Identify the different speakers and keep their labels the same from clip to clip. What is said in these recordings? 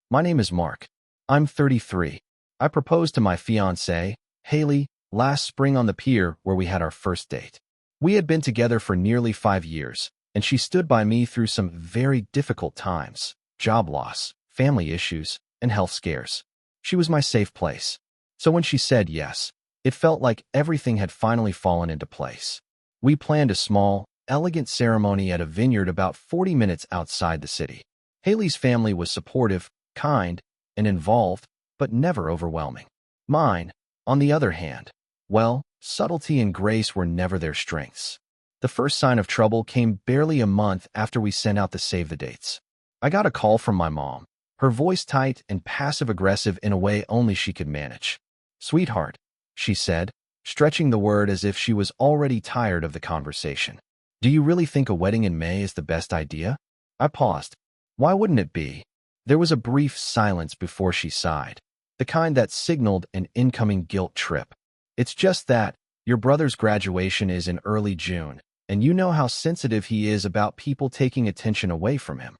Speaker 1: My name is Mark. I'm 33. I proposed to my fiancée, Haley, last spring on the pier where we had our first date. We had been together for nearly 5 years, and she stood by me through some very difficult times: job loss, family issues, and health scares. She was my safe place. So when she said yes, it felt like everything had finally fallen into place. We planned a small, elegant ceremony at a vineyard about 40 minutes outside the city. Haley's family was supportive, kind, and involved, but never overwhelming. Mine, on the other hand, well, subtlety and grace were never their strengths. The first sign of trouble came barely a month after we sent out the save the dates. I got a call from my mom, her voice tight and passive-aggressive in a way only she could manage. "Sweetheart," she said, stretching the word as if she was already tired of the conversation. "Do you really think a wedding in May is the best idea?" I paused. Why wouldn't it be? There was a brief silence before she sighed, the kind that signaled an incoming guilt trip. "It's just that your brother's graduation is in early June, and you know how sensitive he is about people taking attention away from him.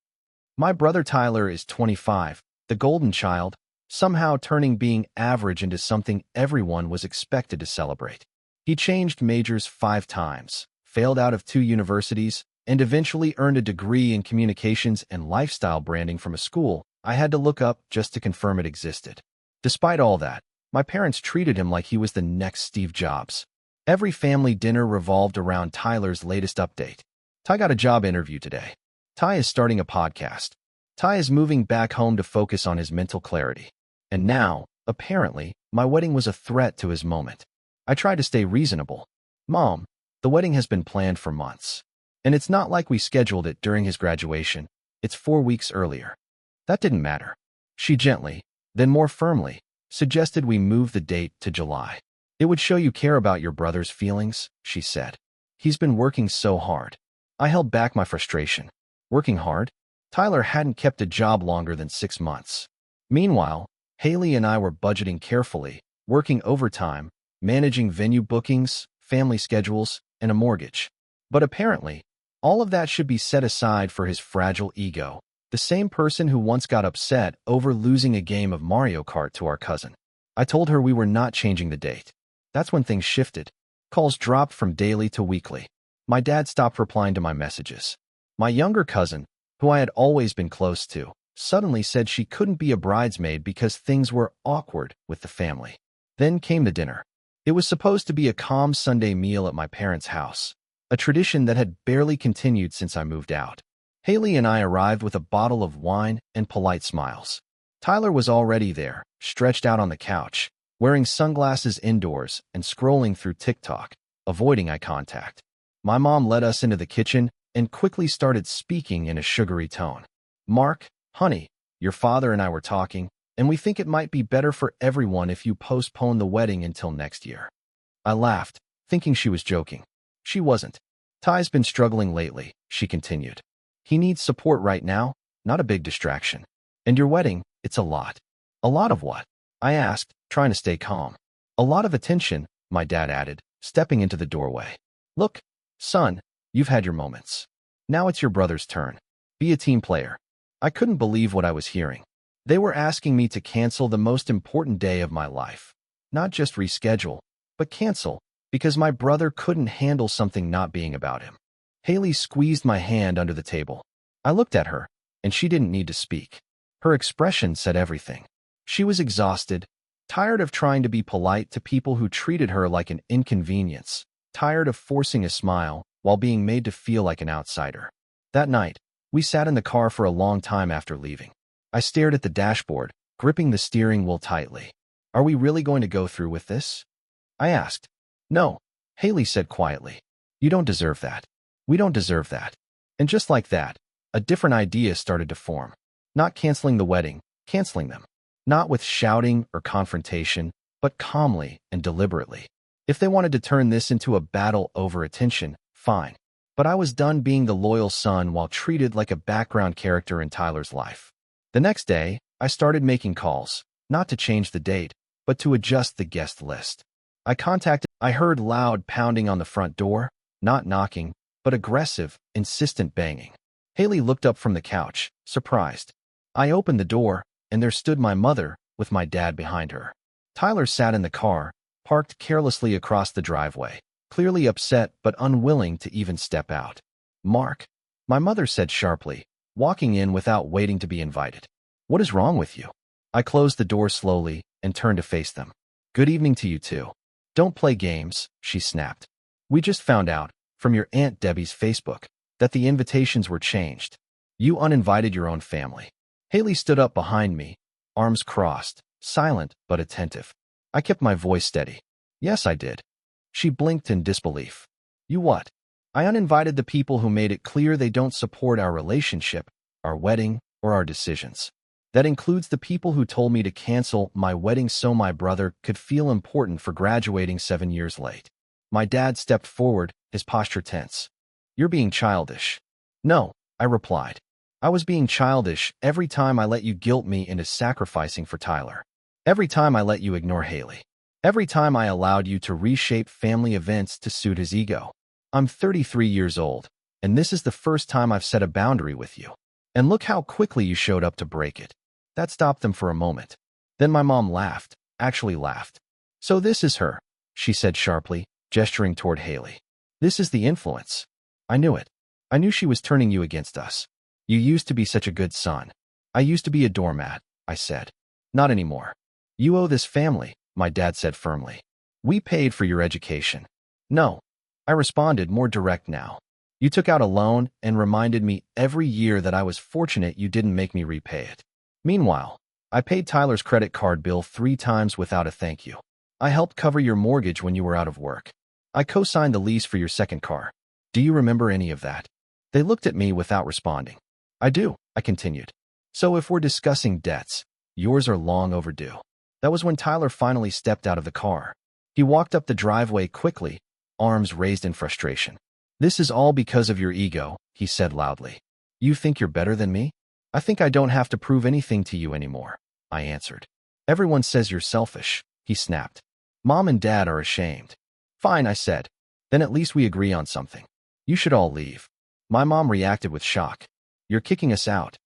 Speaker 1: My brother Tyler is 25, the golden child, somehow turning being average into something everyone was expected to celebrate. He changed majors 5 times, failed out of 2 universities, and eventually earned a degree in communications and lifestyle branding from a school I had to look up just to confirm it existed. Despite all that, my parents treated him like he was the next Steve Jobs. Every family dinner revolved around Tyler's latest update. Ty got a job interview today. Ty is starting a podcast. Ty is moving back home to focus on his mental clarity. And now, apparently, my wedding was a threat to his moment. I tried to stay reasonable. "Mom, the wedding has been planned for months. And it's not like we scheduled it during his graduation. It's 4 weeks earlier." That didn't matter. She gently, then more firmly, suggested we move the date to July. "It would show you care about your brother's feelings," she said. "He's been working so hard." I held back my frustration. Working hard? Tyler hadn't kept a job longer than 6 months. Meanwhile, Haley and I were budgeting carefully, working overtime, managing venue bookings, family schedules, and a mortgage. But apparently, all of that should be set aside for his fragile ego, the same person who once got upset over losing a game of Mario Kart to our cousin. I told her we were not changing the date. That's when things shifted. Calls dropped from daily to weekly. My dad stopped replying to my messages. My younger cousin, who I had always been close to, suddenly said she couldn't be a bridesmaid because things were awkward with the family. Then came the dinner. It was supposed to be a calm Sunday meal at my parents' house, a tradition that had barely continued since I moved out. Haley and I arrived with a bottle of wine and polite smiles. Tyler was already there, stretched out on the couch, wearing sunglasses indoors and scrolling through TikTok, avoiding eye contact. My mom led us into the kitchen and quickly started speaking in a sugary tone. "Mark, honey, your father and I were talking, and we think it might be better for everyone if you postpone the wedding until next year." I laughed, thinking she was joking. She wasn't. "Ty's been struggling lately," she continued. "He needs support right now, not a big distraction. And your wedding, it's a lot." "A lot of what?" I asked, trying to stay calm. "A lot of attention," my dad added, stepping into the doorway. "Look, son, you've had your moments. Now it's your brother's turn. Be a team player." I couldn't believe what I was hearing. They were asking me to cancel the most important day of my life. Not just reschedule, but cancel, because my brother couldn't handle something not being about him. Haley squeezed my hand under the table. I looked at her, and she didn't need to speak. Her expression said everything. She was exhausted, tired of trying to be polite to people who treated her like an inconvenience, tired of forcing a smile while being made to feel like an outsider. That night, we sat in the car for a long time after leaving. I stared at the dashboard, gripping the steering wheel tightly. "Are we really going to go through with this?" I asked. "No," Haley said quietly. "You don't deserve that. We don't deserve that." And just like that, a different idea started to form. Not canceling the wedding, canceling them. Not with shouting or confrontation, but calmly and deliberately. If they wanted to turn this into a battle over attention, fine. But I was done being the loyal son while treated like a background character in Tyler's life. The next day, I started making calls, not to change the date, but to adjust the guest list. I heard loud pounding on the front door, not knocking, but aggressive, insistent banging. Haley looked up from the couch, surprised. I opened the door, and there stood my mother with my dad behind her. Tyler sat in the car, parked carelessly across the driveway, clearly upset but unwilling to even step out. "Mark," my mother said sharply, walking in without waiting to be invited. "What is wrong with you?" I closed the door slowly and turned to face them. "Good evening to you too. Don't play games," she snapped. "We just found out, from your Aunt Debbie's Facebook, that the invitations were changed. You uninvited your own family." Haley stood up behind me, arms crossed, silent but attentive. I kept my voice steady. "Yes, I did." She blinked in disbelief. "You what?" "I uninvited the people who made it clear they don't support our relationship, our wedding, or our decisions. That includes the people who told me to cancel my wedding so my brother could feel important for graduating 7 years late." My dad stepped forward, his posture tense. "You're being childish." "No," I replied. "I was being childish every time I let you guilt me into sacrificing for Tyler. Every time I let you ignore Haley. Every time I allowed you to reshape family events to suit his ego. I'm 33 years old, and this is the first time I've set a boundary with you. And look how quickly you showed up to break it." That stopped them for a moment. Then my mom laughed, actually laughed. "So this is her," she said sharply, gesturing toward Haley. "This is the influence." I knew it. I knew she was turning you against us. "You used to be such a good son." "I used to be a doormat," I said. "Not anymore." "You owe this family," my dad said firmly. "We paid for your education." "No," I responded, more direct now. "You took out a loan and reminded me every year that I was fortunate you didn't make me repay it. Meanwhile, I paid Tyler's credit card bill 3 times without a thank you. I helped cover your mortgage when you were out of work. I co-signed the lease for your second car. Do you remember any of that?" They looked at me without responding. "I do," I continued. "So if we're discussing debts, yours are long overdue." That was when Tyler finally stepped out of the car. He walked up the driveway quickly, arms raised in frustration. "This is all because of your ego," he said loudly. "You think you're better than me?" "I think I don't have to prove anything to you anymore," I answered. "Everyone says you're selfish," he snapped. "Mom and Dad are ashamed." "Fine," I said. "Then at least we agree on something. You should all leave." My mom reacted with shock. "You're kicking us out."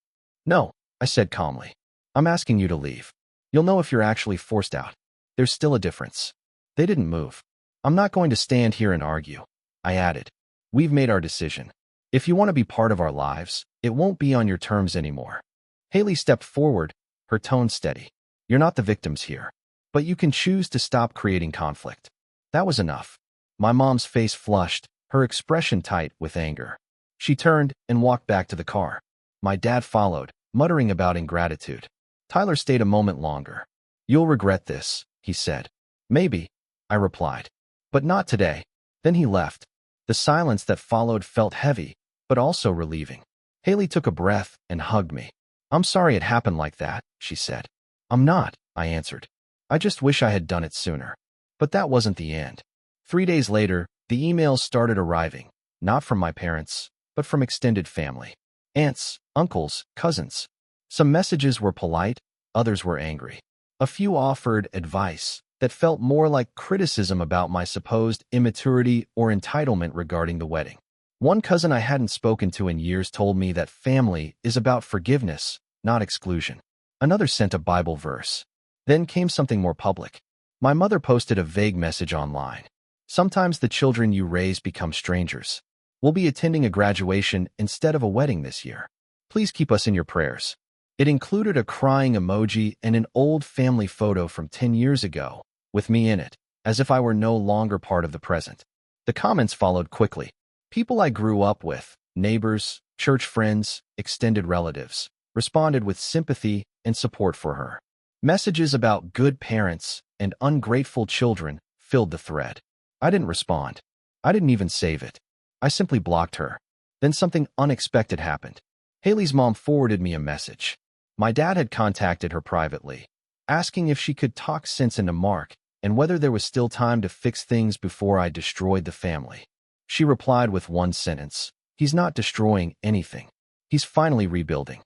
Speaker 1: "No," I said calmly. "I'm asking you to leave. You'll know if you're actually forced out. There's still a difference." They didn't move. "I'm not going to stand here and argue," I added. "We've made our decision. If you want to be part of our lives, it won't be on your terms anymore." Haley stepped forward, her tone steady. "You're not the victims here, but you can choose to stop creating conflict." That was enough. My mom's face flushed, her expression tight with anger. She turned and walked back to the car. My dad followed, muttering about ingratitude. Tyler stayed a moment longer. "You'll regret this," he said. "Maybe," I replied. "But not today." Then he left. The silence that followed felt heavy, but also relieving. Haley took a breath and hugged me. "I'm sorry it happened like that," she said. "I'm not," I answered. "I just wish I had done it sooner." But that wasn't the end. 3 days later, the emails started arriving, not from my parents, but from extended family. Aunts, uncles, cousins. Some messages were polite, others were angry. A few offered advice that felt more like criticism about my supposed immaturity or entitlement regarding the wedding. One cousin I hadn't spoken to in years told me that family is about forgiveness, not exclusion. Another sent a Bible verse. Then came something more public. My mother posted a vague message online. "Sometimes the children you raise become strangers. We'll be attending a graduation instead of a wedding this year. Please keep us in your prayers." It included a crying emoji and an old family photo from 10 years ago, with me in it, as if I were no longer part of the present. The comments followed quickly. People I grew up with, neighbors, church friends, extended relatives, responded with sympathy and support for her. Messages about good parents and ungrateful children filled the thread. I didn't respond. I didn't even save it. I simply blocked her. Then something unexpected happened. Haley's mom forwarded me a message. My dad had contacted her privately, asking if she could talk sense into Mark and whether there was still time to fix things before I destroyed the family. She replied with one sentence: "He's not destroying anything. He's finally rebuilding."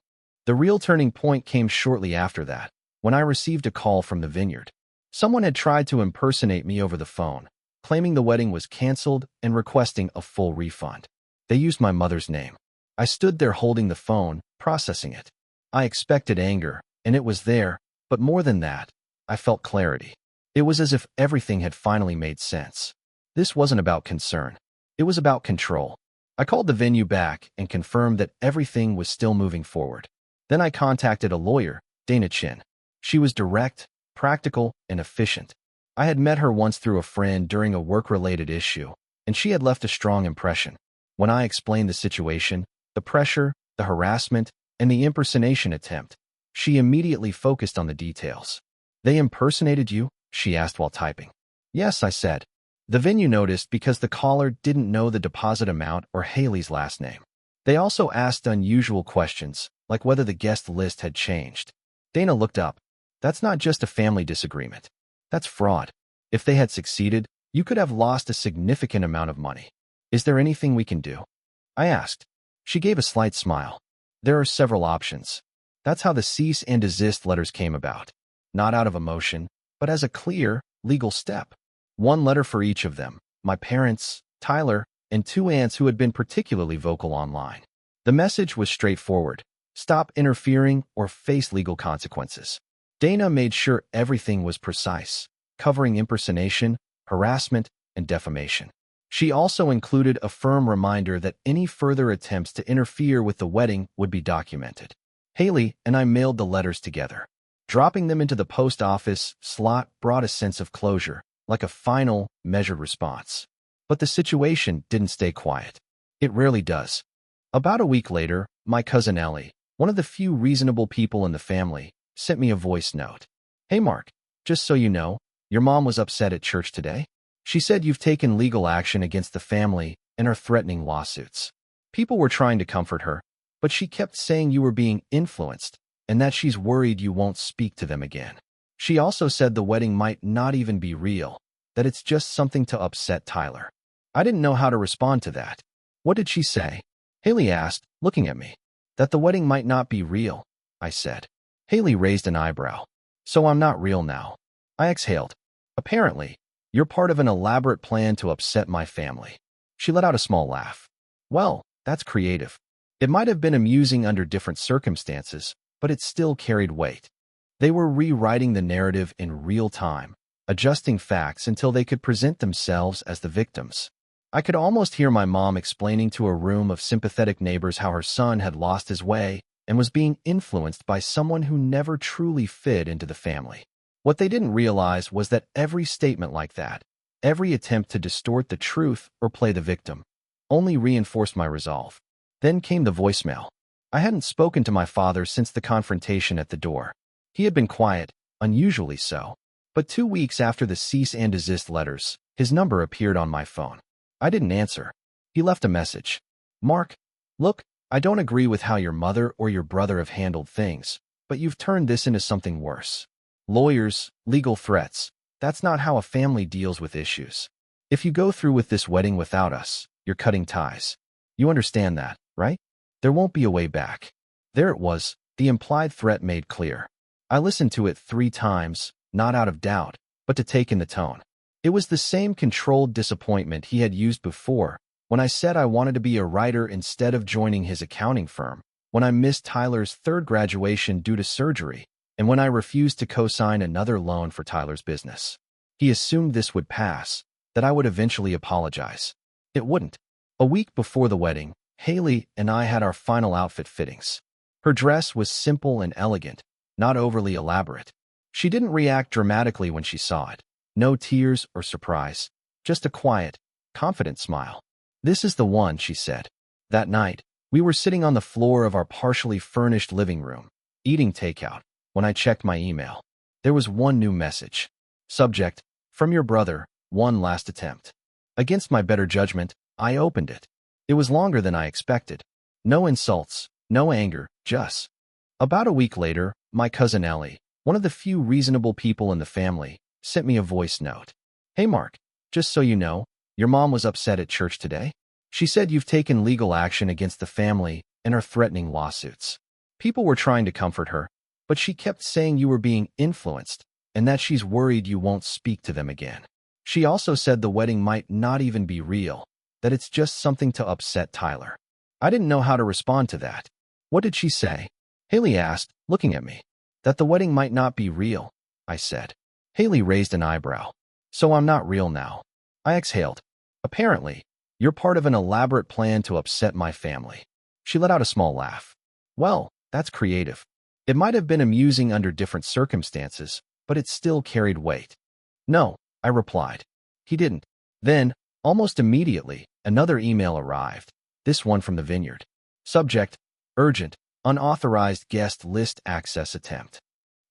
Speaker 1: The real turning point came shortly after that, when I received a call from the vineyard. Someone had tried to impersonate me over the phone, claiming the wedding was canceled and requesting a full refund. They used my mother's name. I stood there holding the phone, processing it. I expected anger, and it was there, but more than that, I felt clarity. It was as if everything had finally made sense. This wasn't about concern. It was about control. I called the venue back and confirmed that everything was still moving forward. Then I contacted a lawyer, Dana Chin. She was direct, practical, and efficient. I had met her once through a friend during a work-related issue, and she had left a strong impression. When I explained the situation, the pressure, the harassment, and the impersonation attempt, she immediately focused on the details. "They impersonated you?" she asked while typing. "Yes," I said. The venue noticed because the caller didn't know the deposit amount or Haley's last name. They also asked unusual questions, like whether the guest list had changed. Dana looked up. "That's not just a family disagreement. That's fraud. If they had succeeded, you could have lost a significant amount of money. Is there anything we can do?" I asked. She gave a slight smile. "There are several options." That's how the cease and desist letters came about. Not out of emotion, but as a clear, legal step. One letter for each of them, my parents, Tyler, and two aunts who had been particularly vocal online. The message was straightforward: stop interfering or face legal consequences. Dana made sure everything was precise, covering impersonation, harassment, and defamation. She also included a firm reminder that any further attempts to interfere with the wedding would be documented. Haley and I mailed the letters together. Dropping them into the post office slot brought a sense of closure, like a final, measured response. But the situation didn't stay quiet. It rarely does. About a week later, my cousin Ellie, one of the few reasonable people in the family, sent me a voice note. "Hey Mark, just so you know, your mom was upset at church today. She said you've taken legal action against the family and are threatening lawsuits. People were trying to comfort her, but she kept saying you were being influenced and that she's worried you won't speak to them again. She also said the wedding might not even be real, that it's just something to upset Tyler." I didn't know how to respond to that. "What did she say?" Haley asked, looking at me. "That the wedding might not be real," I said. Haley raised an eyebrow. "So I'm not real now." I exhaled. "Apparently, you're part of an elaborate plan to upset my family." She let out a small laugh. "Well, that's creative. It might have been amusing under different circumstances, but it still carried weight." They were rewriting the narrative in real time, adjusting facts until they could present themselves as the victims. I could almost hear my mom explaining to a room of sympathetic neighbors how her son had lost his way and was being influenced by someone who never truly fit into the family. What they didn't realize was that every statement like that, every attempt to distort the truth or play the victim, only reinforced my resolve. Then came the voicemail. I hadn't spoken to my father since the confrontation at the door. He had been quiet, unusually so. But 2 weeks after the cease and desist letters, his number appeared on my phone. I didn't answer. He left a message. "Mark, look, I don't agree with how your mother or your brother have handled things, but you've turned this into something worse. Lawyers, legal threats, that's not how a family deals with issues. If you go through with this wedding without us, you're cutting ties. You understand that, right? There won't be a way back." There it was, the implied threat made clear. I listened to it 3 times, not out of doubt, but to take in the tone. It was the same controlled disappointment he had used before, when I said I wanted to be a writer instead of joining his accounting firm, when I missed Tyler's 3rd graduation due to surgery, and when I refused to co-sign another loan for Tyler's business. He assumed this would pass, that I would eventually apologize. It wouldn't. A week before the wedding, Haley and I had our final outfit fittings. Her dress was simple and elegant, not overly elaborate. She didn't react dramatically when she saw it. No tears or surprise, just a quiet, confident smile. "This is the one," she said. That night, we were sitting on the floor of our partially furnished living room, eating takeout, when I checked my email. There was one new message. Subject: "From your brother, one last attempt." Against my better judgment, I opened it. It was longer than I expected. No insults, no anger, just. About a week later, my cousin Ellie, one of the few reasonable people in the family, sent me a voice note. "Hey Mark, just so you know, your mom was upset at church today. She said you've taken legal action against the family and are threatening lawsuits. People were trying to comfort her, but she kept saying you were being influenced and that she's worried you won't speak to them again. She also said the wedding might not even be real, that it's just something to upset Tyler." I didn't know how to respond to that. "What did she say?" Haley asked, looking at me. That the wedding might not be real, I said. Haley raised an eyebrow. So I'm not real now. I exhaled. Apparently, you're part of an elaborate plan to upset my family. She let out a small laugh. Well, that's creative. It might have been amusing under different circumstances, but it still carried weight. No, I replied. He didn't. Then, almost immediately, another email arrived. This one from the vineyard. Subject: urgent, unauthorized guest list access attempt.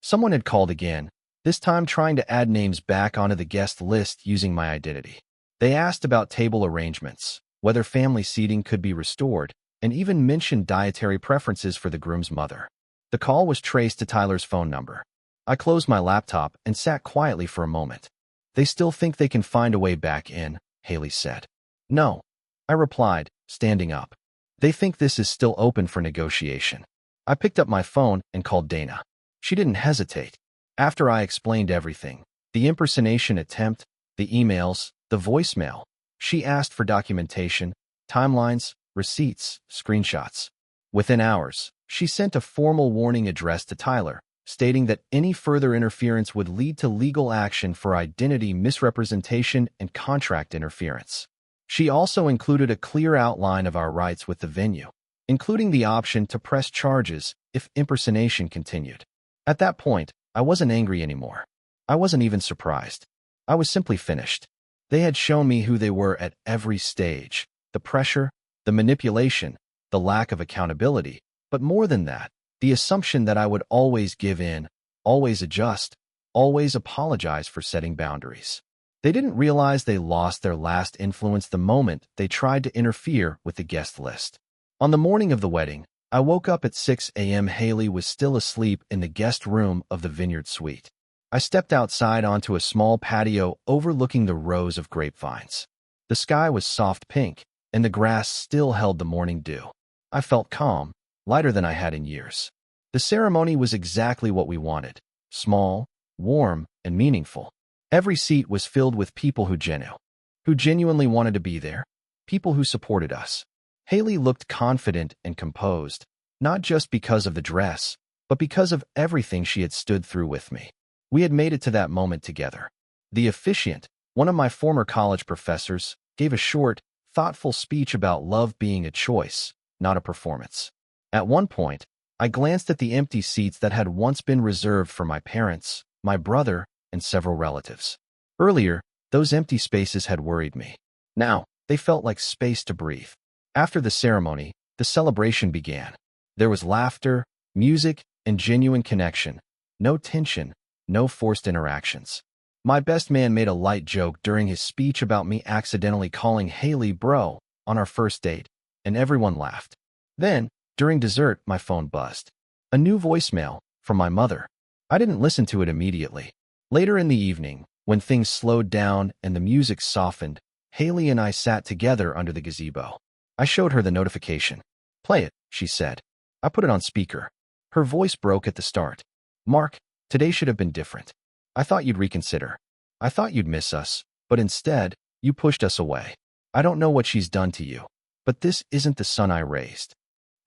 Speaker 1: Someone had called again, this time trying to add names back onto the guest list using my identity. They asked about table arrangements, whether family seating could be restored, and even mentioned dietary preferences for the groom's mother. The call was traced to Tyler's phone number. I closed my laptop and sat quietly for a moment. They still think they can find a way back in, Haley said. No, I replied, standing up. They think this is still open for negotiation. I picked up my phone and called Dana. She didn't hesitate. After I explained everything, the impersonation attempt, the emails, the voicemail, she asked for documentation, timelines, receipts, screenshots. Within hours, she sent a formal warning addressed to Tyler, stating that any further interference would lead to legal action for identity misrepresentation and contract interference. She also included a clear outline of our rights with the venue, including the option to press charges if impersonation continued. At that point, I wasn't angry anymore. I wasn't even surprised. I was simply finished. They had shown me who they were at every stage: the pressure, the manipulation, the lack of accountability, but more than that, the assumption that I would always give in, always adjust, always apologize for setting boundaries. They didn't realize they lost their last influence the moment they tried to interfere with the guest list. On the morning of the wedding, I woke up at 6 a.m. Haley was still asleep in the guest room of the vineyard suite. I stepped outside onto a small patio overlooking the rows of grapevines. The sky was soft pink, and the grass still held the morning dew. I felt calm, lighter than I had in years. The ceremony was exactly what we wanted: small, warm, and meaningful. Every seat was filled with people who genuinely wanted to be there, people who supported us. Haley looked confident and composed, not just because of the dress, but because of everything she had stood through with me. We had made it to that moment together. The officiant, one of my former college professors, gave a short, thoughtful speech about love being a choice, not a performance. At one point, I glanced at the empty seats that had once been reserved for my parents, my brother, and several relatives. Earlier, those empty spaces had worried me. Now, they felt like space to breathe. After the ceremony, the celebration began. There was laughter, music, and genuine connection. No tension, no forced interactions. My best man made a light joke during his speech about me accidentally calling Haley bro on our first date, and everyone laughed. Then, during dessert, my phone buzzed. A new voicemail from my mother. I didn't listen to it immediately. Later in the evening, when things slowed down and the music softened, Haley and I sat together under the gazebo. I showed her the notification. "Play it," she said. I put it on speaker. Her voice broke at the start. "Mark, today should have been different. I thought you'd reconsider. I thought you'd miss us, but instead, you pushed us away. I don't know what she's done to you, but this isn't the son I raised."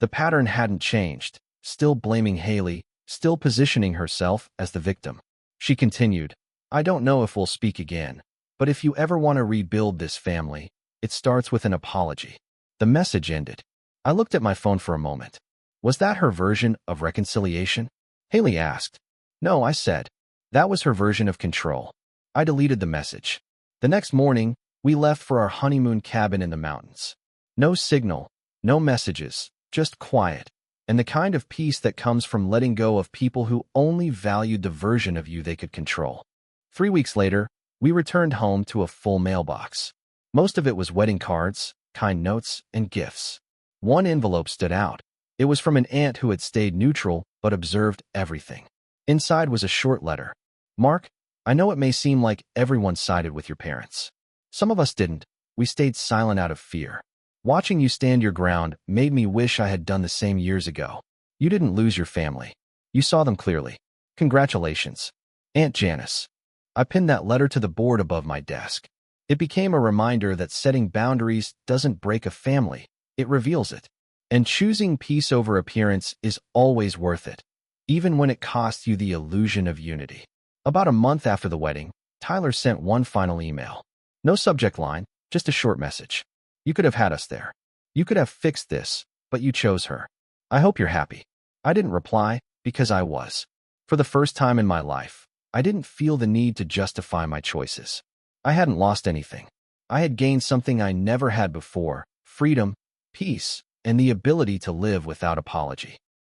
Speaker 1: The pattern hadn't changed, still blaming Haley, still positioning herself as the victim. She continued, "I don't know if we'll speak again, but if you ever want to rebuild this family, it starts with an apology." The message ended. I looked at my phone for a moment. Was that her version of reconciliation? Haley asked. No, I said. That was her version of control. I deleted the message. The next morning, we left for our honeymoon cabin in the mountains. No signal, no messages, just quiet, and the kind of peace that comes from letting go of people who only valued the version of you they could control. 3 weeks later, we returned home to a full mailbox. Most of it was wedding cards, kind notes, and gifts. One envelope stood out. It was from an aunt who had stayed neutral but observed everything. Inside was a short letter. "Mark, I know it may seem like everyone sided with your parents. Some of us didn't. We stayed silent out of fear. Watching you stand your ground made me wish I had done the same years ago. You didn't lose your family. You saw them clearly. Congratulations. Aunt Janice." I pinned that letter to the board above my desk. It became a reminder that setting boundaries doesn't break a family, it reveals it. And choosing peace over appearance is always worth it. even when it costs you the illusion of unity. About a month after the wedding, Tyler sent one final email. No subject line, just a short message. You could have had us there. You could have fixed this, but you chose her. I hope you're happy. I didn't reply because I was. For the first time in my life, I didn't feel the need to justify my choices. I hadn't lost anything. I had gained something I never had before: freedom, peace, and the ability to live without apology.